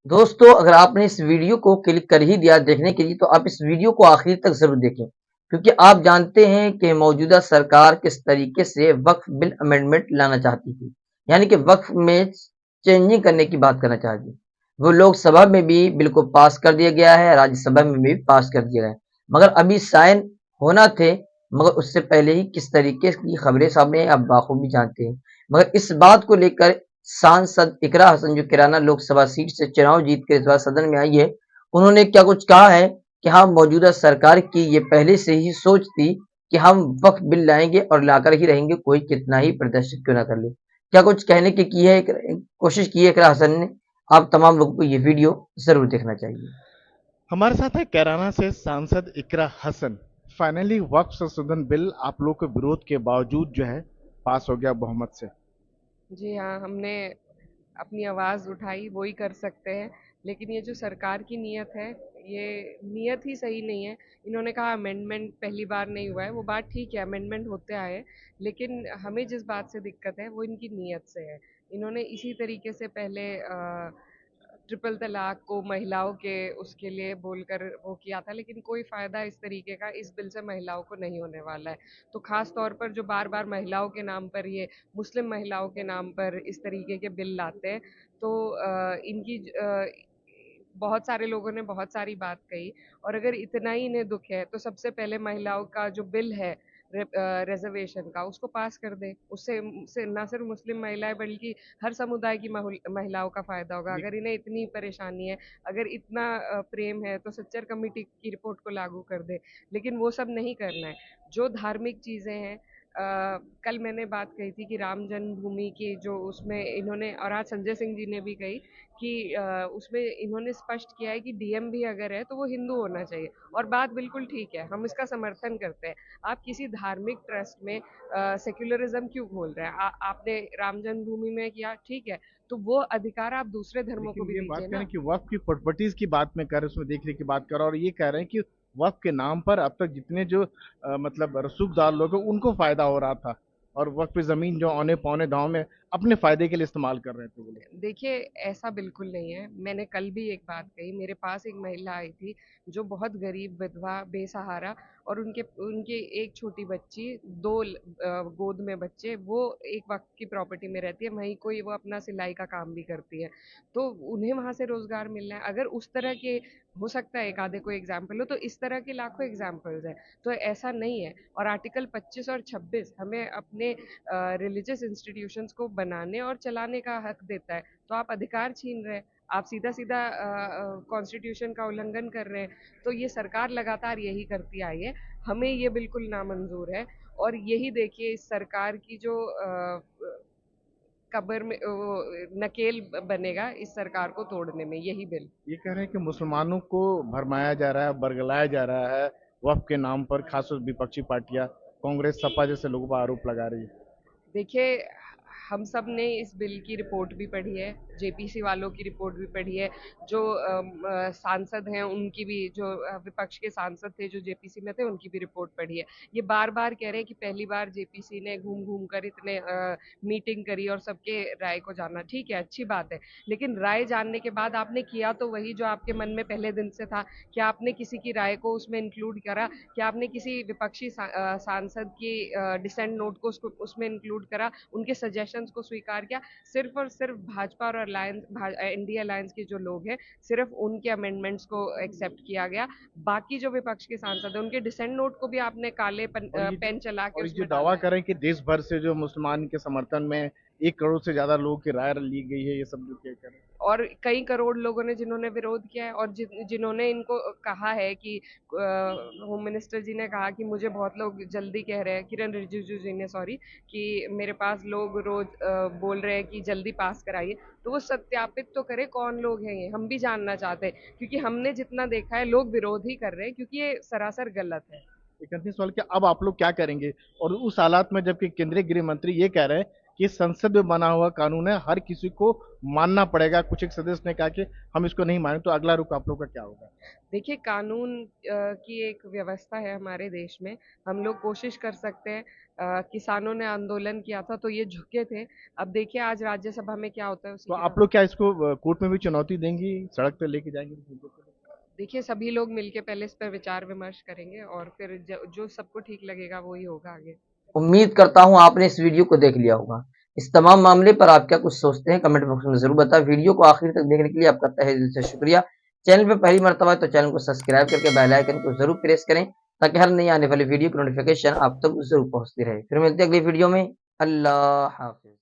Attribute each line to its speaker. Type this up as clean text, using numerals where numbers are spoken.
Speaker 1: दोस्तों, अगर आपने इस वीडियो को क्लिक कर ही दिया देखने के लिए, तो आप इस वीडियो को आखिर तक ज़रूर देखें, क्योंकि आप जानते हैं कि मौजूदा सरकार किस तरीके से वक्फ बिल अमेंडमेंट लाना चाहती थी, यानी कि वक्फ में चेंजिंग करने की बात करना चाहती। वो लोकसभा में भी बिल को पास कर दिया गया है, राज्यसभा में भी पास कर दिया गया है, मगर अभी साइन होना थे, मगर उससे पहले ही किस तरीके की खबरें सामने आई, आप बाखूबी जानते हैं। मगर इस बात को लेकर सांसद इकरा हसन जो किराना लोकसभा सीट से चुनाव जीत कर इस बार सदन में आई है, उन्होंने क्या कुछ कहा है कि हाँ, मौजूदा सरकार की ये पहले से ही सोच थी कि हम वक्फ बिल लाएंगे और लाकर ही रहेंगे, कोई कितना ही प्रदर्शित क्यों ना कर ले। क्या कुछ कहने की है कोशिश की है इकरा हसन ने। आप तमाम लोगों को ये वीडियो जरूर देखना चाहिए।
Speaker 2: हमारे साथ है कैराना से सांसद इकरा हसन। फाइनली वक्फ संशोधन बिल आप लोग के विरोध के बावजूद जो है पास हो गया बहुमत से।
Speaker 3: जी हाँ, हमने अपनी आवाज़ उठाई, वो ही कर सकते हैं। लेकिन ये जो सरकार की नीयत है, ये नीयत ही सही नहीं है। इन्होंने कहा अमेंडमेंट पहली बार नहीं हुआ है, वो बात ठीक है, अमेंडमेंट होते आए हैं। लेकिन हमें जिस बात से दिक्कत है, वो इनकी नीयत से है। इन्होंने इसी तरीके से पहले ट्रिपल तलाक को महिलाओं के उसके लिए बोलकर वो किया था, लेकिन कोई फ़ायदा इस तरीके का इस बिल से महिलाओं को नहीं होने वाला है। तो ख़ास तौर पर जो बार-बार महिलाओं के नाम पर ये मुस्लिम महिलाओं के नाम पर इस तरीके के बिल लाते हैं, तो बहुत सारे लोगों ने बहुत सारी बात कही। और अगर इतना ही इन्हें दुख है, तो सबसे पहले महिलाओं का जो बिल है रिजर्वेशन का, उसको पास कर दें। उससे ना सिर्फ मुस्लिम महिलाएं बल्कि हर समुदाय की महिलाओं का फायदा होगा। अगर इन्हें इतनी परेशानी है, अगर इतना प्रेम है, तो सच्चर कमेटी की रिपोर्ट को लागू कर दे। लेकिन वो सब नहीं करना है। जो धार्मिक चीजें हैं, कल मैंने बात कही थी कि राम जन्मभूमि की जो उसमें इन्होंने, और आज संजय सिंह जी ने भी कही कि उसमें इन्होंने स्पष्ट किया है कि डीएम भी अगर है तो वो हिंदू होना चाहिए। और बात बिल्कुल ठीक है, हम इसका समर्थन करते हैं। आप किसी धार्मिक ट्रस्ट में सेक्युलरिज्म क्यों खोल रहे हैं? आपने राम जन्मभूमि में किया, ठीक है, तो वो अधिकार आप दूसरे धर्मों को
Speaker 2: लेकिन
Speaker 3: भी
Speaker 2: ये बात
Speaker 3: दीजिए
Speaker 2: करें
Speaker 3: ना।
Speaker 2: कि वक्फ की प्रॉपर्टीज की बात में कर उसमें देखने की बात कर और ये कह रहे हैं कि वक्फ के नाम पर अब तक जितने जो मतलब रसूखदार लोग हैं उनको फायदा हो रहा था और वक्फ पे जमीन जो औने पौने दाव में अपने फायदे के लिए इस्तेमाल कर रहे थे वो लोग।
Speaker 3: देखिए, ऐसा बिल्कुल नहीं है। मैंने कल भी एक बात कही, मेरे पास एक महिला आई थी जो बहुत गरीब, विधवा, बेसहारा, और उनके उनकी एक छोटी बच्ची, गोद में बच्चे, वो एक वक्त की प्रॉपर्टी में रहती है, वहीं कोई वो अपना सिलाई का काम भी करती है। तो उन्हें वहां से रोजगार मिल रहा है। अगर उस तरह के, हो सकता है एक आधे कोई एग्जाम्पल हो, तो इस तरह के लाखों एग्जाम्पल्स है। तो ऐसा नहीं है। और आर्टिकल 25 और 26 हमें अपने रिलीजियस इंस्टीट्यूशंस को बनाने और चलाने का हक देता है। तो आप अधिकार छीन रहे हैं, आप सीधा सीधा कॉन्स्टिट्यूशन का उल्लंघन कर रहे हैं। तो ये सरकार लगातार यही करती आई है। हमें ये बिल्कुल नामंजूर है। और यही देखिए, इस सरकार की जो कब्र में नकेल बनेगा इस सरकार को तोड़ने में, यही बिल।
Speaker 2: ये कह रहे हैं कि मुसलमानों को भरमाया जा रहा है, बरगलाया जा रहा है वक्फ के नाम पर, खासकर विपक्षी पार्टियां कांग्रेस सपा जैसे लोगों पर आरोप लगा रही है।
Speaker 3: देखिए, हम सब ने इस बिल की रिपोर्ट भी पढ़ी है, जेपीसी वालों की रिपोर्ट भी पढ़ी है, जो सांसद हैं उनकी भी, जो विपक्ष के सांसद थे जो जेपीसी में थे उनकी भी रिपोर्ट पढ़ी है। ये बार बार कह रहे हैं कि पहली बार जेपीसी ने घूम घूम कर इतने मीटिंग करी और सबके राय को जाना, ठीक है, अच्छी बात है। लेकिन राय जानने के बाद आपने किया तो वही जो आपके मन में पहले दिन से था। क्या आपने किसी की राय को उसमें इंक्लूड करा? क्या आपने किसी विपक्षी सांसद की डिसेंट नोट को उसमें इंक्लूड करा, उनके सजेशंस को स्वीकार किया? सिर्फ और सिर्फ भाजपा और अलायंस, एनडीए अलायंस के जो लोग हैं, सिर्फ उनके अमेंडमेंट्स को एक्सेप्ट किया गया। बाकी जो विपक्ष के सांसद हैं उनके डिसेंट नोट को भी आपने काले पेन चला के
Speaker 2: और ये जो
Speaker 3: उसमें
Speaker 2: दावा
Speaker 3: डाला है।
Speaker 2: करें कि देश भर से जो मुसलमान के समर्थन में 1 करोड़ से ज्यादा लोगों की राय ली गई है, ये सब जो क्या करें।
Speaker 3: और कई करोड़ लोगों ने जिन्होंने विरोध किया है, और जिन्होंने इनको कहा है कि होम मिनिस्टर जी ने कहा कि मुझे बहुत लोग जल्दी कह रहे हैं, किरण रिजिजू जी ने, सॉरी, कि मेरे पास लोग रोज बोल रहे हैं कि जल्दी पास कराइए। तो वो सत्यापित तो करे कौन लोग हैं, ये हम भी जानना चाहते हैं, क्योंकि हमने जितना देखा है लोग विरोध ही कर रहे हैं, क्योंकि ये सरासर गलत है।
Speaker 2: एक अंतिम सवाल कि अब आप लोग क्या करेंगे और उस हालात में जबकि केंद्रीय गृह मंत्री ये कह रहे हैं कि संसद में बना हुआ कानून है, हर किसी को मानना पड़ेगा। कुछ एक सदस्य ने कहा कि हम इसको नहीं माने, तो अगला रुख आप लोग का क्या होगा?
Speaker 3: देखिए, कानून की एक व्यवस्था है हमारे देश में। हम लोग कोशिश कर सकते हैं। किसानों ने आंदोलन किया था तो ये झुके थे। अब देखिए आज राज्यसभा में क्या होता है, उसी
Speaker 2: तो
Speaker 3: के
Speaker 2: आप लोग क्या इसको कोर्ट में भी चुनौती देंगी, सड़क पे लेके जाएंगे इस मुद्दे को?
Speaker 3: देखिए सभी लोग मिलके पहले इस पर विचार विमर्श करेंगे और फिर जो सबको ठीक लगेगा वही होगा आगे।
Speaker 1: उम्मीद करता हूँ आपने इस वीडियो को देख लिया होगा। इस तमाम मामले पर आप क्या कुछ सोचते हैं कमेंट बॉक्स में ज़रूर बताएं। वीडियो को आखिर तक देखने के लिए आपका तहे दिल से शुक्रिया। चैनल पे पहली मर्तबा है तो चैनल को सब्सक्राइब करके बेल आइकन को ज़रूर प्रेस करें ताकि हर नई आने वाली वीडियो की नोटिफिकेशन आप तक ज़रूर पहुँचती रहे। फिर मिलते हैं अगली वीडियो में। अल्लाह हाफ़िज़।